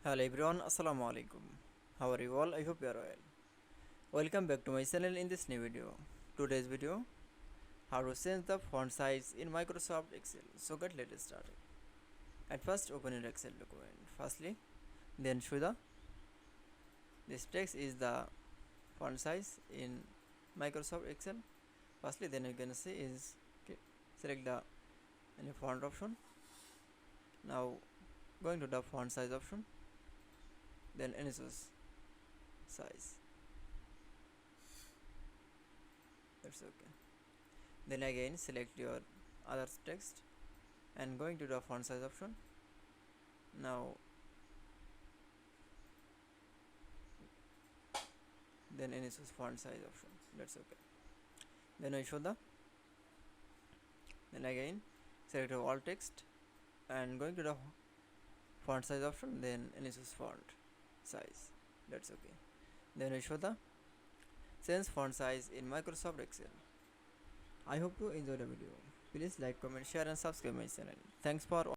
Hello everyone, Assalamu Walaikum. How are you all? I hope you are well. Welcome back to my channel in this new video. Today's video, how to change the font size in Microsoft Excel. So let's start. At first open your Excel document. Firstly, then show this text is the font size in Microsoft Excel. Firstly, then you can see is select the any font option. Now going to the font size option, then any size. That's okay. Then again select your other text and going to the font size option. Now then any font size option. That's okay. Then I show the then again select all text and going to the font size option, then any font size. That's okay. Then I show the change font size in Microsoft Excel. I hope you enjoyed the video. Please like, comment, share and subscribe my channel. Thanks for